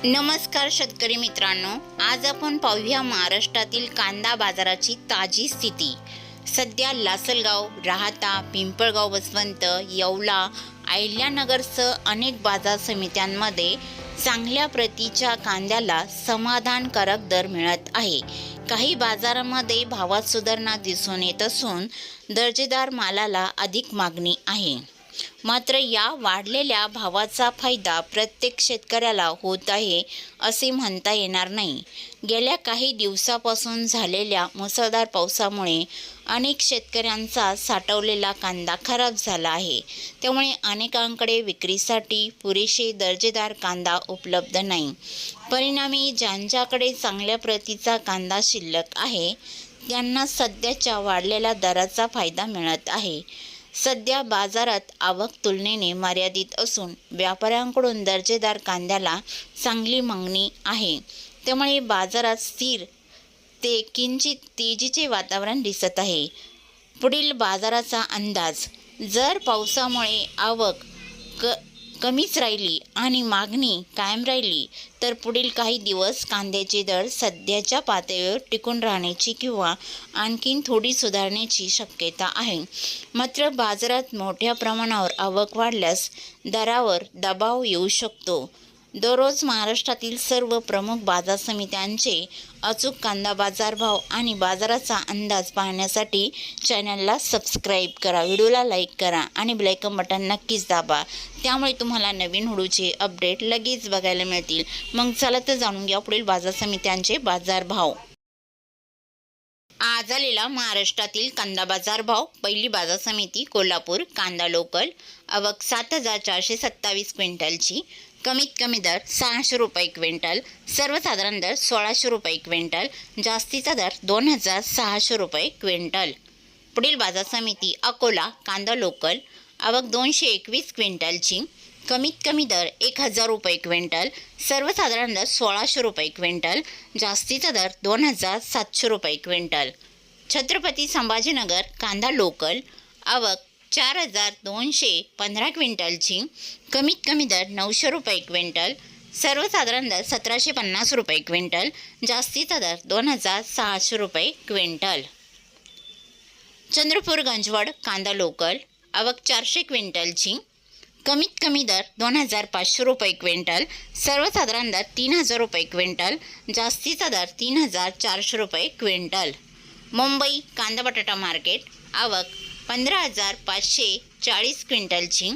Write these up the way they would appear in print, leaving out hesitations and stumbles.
नमस्कार शेतकरी मित्रांनो, आज आपण पाहूया महाराष्ट्रातील कांदा बाजाराची ताजी स्थिती। सध्या लासलगाव, राहाता, पिंपळगाव, वसवंत, येवला, अहिल्यानगरसह अनेक बाजार समित्यांमध्ये चांगल्या प्रतीच्या कांद्याला समाधानकारक दर मिळत आहे। काही बाजारांमध्ये भावात सुधारणा दिसून येत असून दर्जेदार मालाला अधिक मागणी आहे। मात्र या वाढलेल्या भावाचा फायदा प्रत्येक शेतकऱ्याला होत आहे असे म्हणता येणार नाही। गेल्या काही दिवसापासून झालेल्या मुसळधार पावसामुळे अनेक शेतकऱ्यांचा साठवलेला कांदा खराब झाला आहे। त्यामुळे अनेकांकडे विक्रीसाठी पुरेसे दर्जेदार कांदा उपलब्ध नाही। परिणामी ज्यांच्याकडे चांगल्या प्रतीचा कांदा शिल्लक आहे त्यांना सध्याच्या वाढलेल्या दराचा फायदा मिळत आहे। सध्या बाजारात आवक तुलनेने मर्यादित असून व्यापाऱ्यांकडून दर्जेदार कांद्याला चांगली मागणी आहे। त्यामुळे बाजारात स्थिर ते किंचित तेजीचे वातावरण दिसत आहे। पुढील बाजाराचा अंदाज, जर पावसामुळे आवक कमीच राहिली आणि मागणी कायम राहिली तर पुढील काही दिवस कांद्याचे दर सध्याच्या पातळीवर टिकून राहण्याची किंवा आणखीन थोडी सुधारण्याची शक्यता आहे। मात्र बाजारात मोठ्या प्रमाणावर आवक वाढल्यास दरावर दबाव येऊ शकतो। दररोज महाराष्ट्रातील सर्व प्रमुख बाजार समित्यांचे अचूक कांदा बाजारभाव आणि बाजाराचा अंदाज पाहण्यासाठी चॅनलला सबस्क्राईब करा, व्हिडिओला लाईक करा आणि बेल आयकॉन बटन नक्कीच दाबा। त्यामुळे तुम्हाला नवीन व्हिडिओचे अपडेट लगेच बघायला मिळतील। मग चला तर जाणून घ्या पुढील बाजार समित्यांचे बाजारभाव। आज आलेला महाराष्ट्रातील कांदा बाजारभाव। पहिली बाजार समिती कोल्हापूर, कांदा लोकल, आवक 7,427 क्विंटलची, कमीत कमी दर 600 रुपये क्विंटल, सर्वसाधारण दर 1600 रुपये क्विंटल, जास्तीचा दर 2,600 रुपये क्विंटल। पुढील बाजार समिती अकोला, कांदा लोकल, आवक 221 क्विंटलची, कमीत कमी दर 1,000 रुपये क्विंटल, सर्वसाधारण दर 1600 रुपये क्विंटल, जास्तीचा दर 2,700 रुपये क्विंटल। छत्रपती संभाजीनगर, कांदा लोकल, आवक 4,215 क्विंटलची, कमीत कमी दर 900 रुपये क्विंटल, सर्वसाधारण दर 1,750 रुपये क्विंटल, जास्तीचा दर 2,600 रुपये क्विंटल। चंद्रपूर गंजवड, कांदा लोकल, आवक 400 क्विंटलची, कमीत कमी दर 2,500 रुपये क्विंटल, सर्वसाधारण दर 3,000 रुपये क्विंटल, जास्तीचा दर 3,400 रुपये क्विंटल। मुंबई कांदा बटाटा मार्केट, आवक 15,540 क्विंटलची,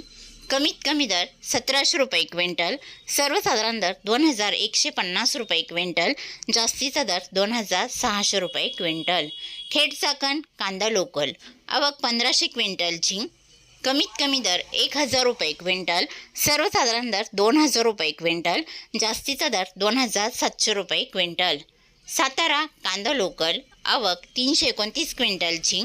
कमीत कमी दर 1,700 रुपये क्विंटल, सर्वसाधारण दर 2,150 रुपये क्विंटल, जास्तीचा दर 2,600 रुपये क्विंटल। खेड चाकण, कांदा लोकल, आवक 1,500 क्विंटलची, कमीत कमी दर 1,000 रुपये क्विंटल, सर्वसाधारण दर 2,000 रुपये क्विंटल, जास्तीचा दर 2,700 रुपये क्विंटल। सातारा कांदा लोकल, आवक 329 क्विंटलची,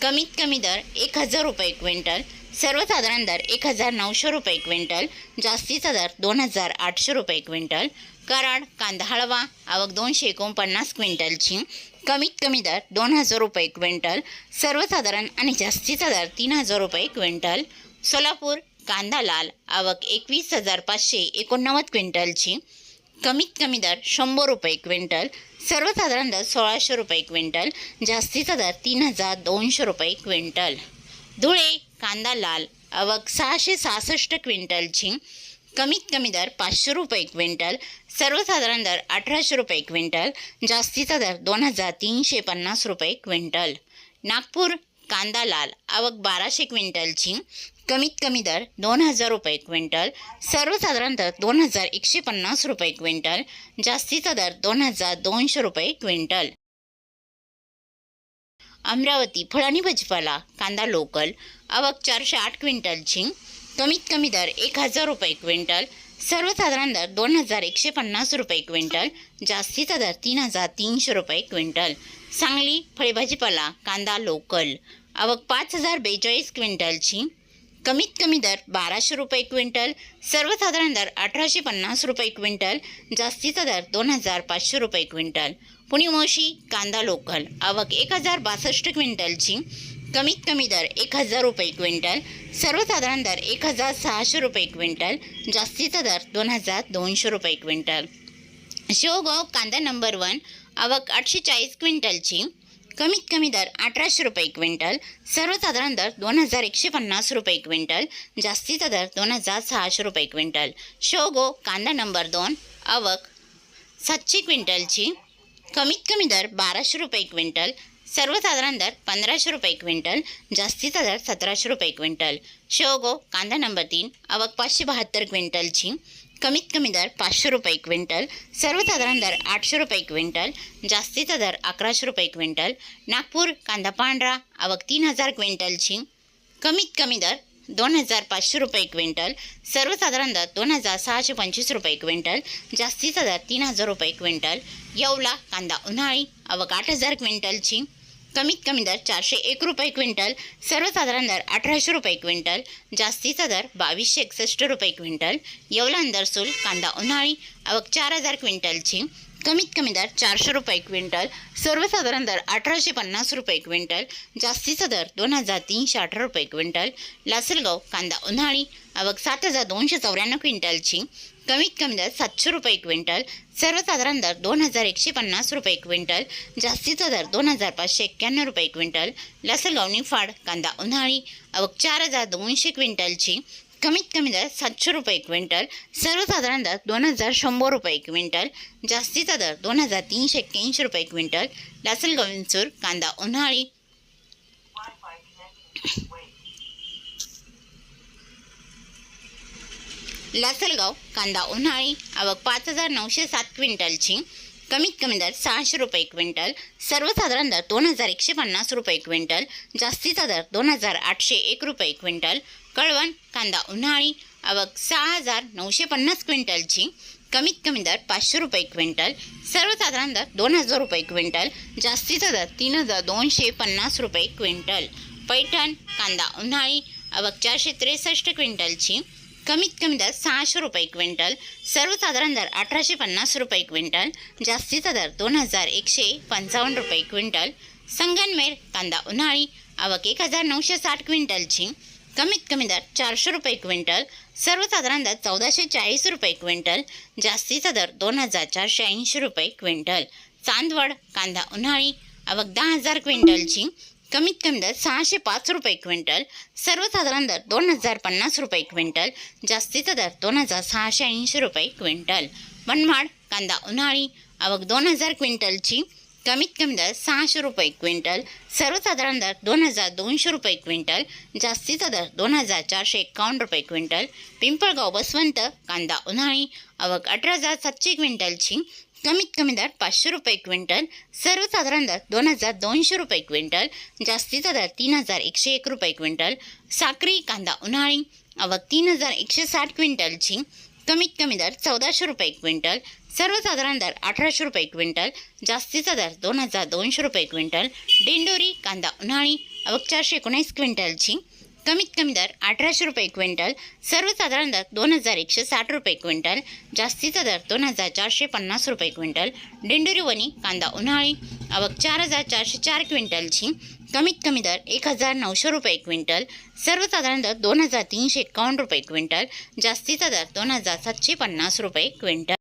कमीत कमी दर 1,000 रुपये क्विंटल, सर्वसाधारण दर 1,900 रुपये क्विंटल, जास्तीचा दर 2,800 रुपये क्विंटल। कराड कांदा हळवा, आवक 249 क्विंटलची, कमीत कमी दर 2,000 रुपये क्विंटल, सर्वसाधारण आणि जास्तीचा दर 3,000 रुपये क्विंटल। सोलापूर कांदा लाल, आवक 21,589 क्विंटलची, कमीत कमी दर 100 रुपये क्विंटल, सर्वसाधारण दर 1,600 रुपये क्विंटल, जास्तीचा दर 3,200 रुपये क्विंटल। धुळे कांदा लाल, आवक 666 क्विंटलची, कमीत कमी दर 500 रुपये क्विंटल, सर्वसाधारण दर 1,800 रुपये क्विंटल, जास्तीचा दर 2,350 रुपये क्विंटल। नागपूर कांदा लाल, आवक 1,200 क्विंटलची, कमीत कमी दर 2,000 रुपये क्विंटल, सर्वसाधारण दर 2,150 रुपये क्विंटल, जास्तीचा दर 2,200 रुपये क्विंटल। अमरावती फळ आणि भाजीपाला, कांदा लोकल, आवक 408 क्विंटलची, कमीत कमी दर 1,000 रुपये क्विंटल, सर्वसाधारण दर 2,150 रुपये क्विंटल, जास्तीचा दर 3,300 रुपये क्विंटल। सांगली फळभाजीपाला, कांदा लोकल, आवक 5,042 क्विंटलची, कमीत कमी दर 1,200 रुपये क्विंटल, सर्वसाधारण दर 1,850 रुपये क्विंटल, जास्तीचा दर 2,500 रुपये क्विंटल। पुणे मोशी कांदा लोकल, आवक 1,062 क्विंटलची, कमीत कमी दर 1000 रुपये क्विंटल, सर्वसाधारण दर 1600 रुपये क्विंटल, जास्तीचा दर 2200 रुपये क्विंटल. शेवगाव कांदा नंबर 1 आवक 840 क्विंटलची, कमीत कमी दर 1800 रुपये क्विंटल, सर्वसाधारण दर 2150 रुपये क्विंटल, जास्तीचा दर 2600 रुपये क्विंटल. शेवगाव कांदा नंबर 2 आवक 700 क्विंटलची, कमीत कमी दर 1200 रुपये क्विंटल, सर्वसाधारण दर 1500 रुपये क्विंटल, जास्तीचा दर 1700 रुपये क्विंटल. शेवगाव कांदा नंबर 3 आवक 572 क्विंटलची, कमीत कमी दर 500 रुपये क्विंटल, सर्वसाधारण दर 800 रुपये क्विंटल, जास्तीचा दर 1100 रुपये क्विंटल. नागपूर कांदा पांढरा आवक 3000 क्विंटलची, कमीत कमी दर 2500 रुपये क्विंटल, सर्वसाधारण दर 2625 रुपये क्विंटल, जास्तीचा दर 3000 रुपये क्विंटल. येवला कांदा उन्हाळी आवक 8000 क्विंटलची, कमीत कमी दर 401 रुपये क्विंटल, सर्वसाधारण दर 1800 रुपये क्विंटल, जास्तीचा दर 2261 रुपये क्विंटल. येवला अंदरसूल कांदा उन्हाळी आवक 4000 क्विंटलची, कमीत कमी दर 400 रुपये क्विंटल, सर्वसाधारण दर 1850 रुपये क्विंटल, जास्तीचा दर 2318 रुपये क्विंटल. लासलगाव कांदा उन्हाळी आवक 7294 क्विंटलची, कमीत कमी दर 700 रुपये क्विंटल, सर्वसाधारण दर 2150 रुपये क्विंटल, जास्तीचा दर 2591 रुपये क्विंटल. लासलगाव निफाड कांदा उन्हाळी आवक 4200 क्विंटलची, कमीत कमी दर 700 रुपये क्विंटल, सर्वसाधारण दर 2100 रुपये क्विंटल, जास्तीचा दर 2381 रुपये क्विंटल. लासलगाव विंचूर कांदा उन्हाळी लासलगाव कांदा उन्हाळी आवक 5907 क्विंटलची, कमीत कमी दर 600 रुपये क्विंटल, सर्वसाधारण दर 2150 रुपये क्विंटल, जास्तीचा दर 2801 रुपये क्विंटल. कळवण कांदा उन्हाळी आवक 6950 क्विंटलची, कमीत कमी दर 500 रुपये क्विंटल, सर्वसाधारण दर 2000 रुपये क्विंटल, जास्तीचा दर 3250 रुपये क्विंटल. पैठण कांदा उन्हाळी आवक 463 क्विंटलची, कमीत कमी दर 600 रुपये क्विंटल, सर्वसाधारण दर 1850 रुपये क्विंटल, जास्तीचा दर 2155 रुपये क्विंटल. संगनमेर कांदा उन्हाळी आवक 1960 क्विंटलची, कमीत कमी दर 400 रुपये क्विंटल, सर्वसाधारण दर 1440 रुपये क्विंटल, जास्तीचा दर 2480 रुपये क्विंटल. चांदवड कांदा उन्हाळी आवक 10,000 क्विंटलची, कमीत कमी दर 605 रुपये क्विंटल, सर्वसाधारण दर 2050 रुपये क्विंटल, जास्तीचा दर 2680 रुपये क्विंटल. मनमाड कांदा उन्हाळी आवक 2000 क्विंटलची, कमीत कमी दर 600 रुपये क्विंटल, सर्वसाधारण दर 2200 रुपये क्विंटल, जास्तीचा दर 2451 रुपये क्विंटल. पिंपळगाव बसवंत कांदा उन्हाळी आवक 18700 क्विंटलची, कमीत कमी दर 500 रुपये क्विंटल, सर्वसाधारण दर 2200 रुपये क्विंटल, जास्तीचा दर 3101 रुपये क्विंटल. साक्री कांदा उन्हाळी आवक 3160 क्विंटलची, कमीत कमी दर 1400 रुपये क्विंटल, सर्वसाधारण दर 1800 रुपये क्विंटल, जास्तीचा दर 2200 रुपये क्विंटल. दिंडोरी कांदा उन्हाळी आवक 419 क्विंटलची, कमीत कमी दर 1800 रुपये क्विंटल, सर्वसाधारण दर 2160 रुपये क्विंटल, जास्तीचा दर 2450 रुपये क्विंटल. दिंडोरी वणी कांदा उन्हाळी आवक 4404 क्विंटलची, कमीत कमी दर 1900 रुपये क्विंटल, सर्वसाधारण दर 2351 रुपये क्विंटल, जास्तीचा दर 2750 रुपये क्विंटल.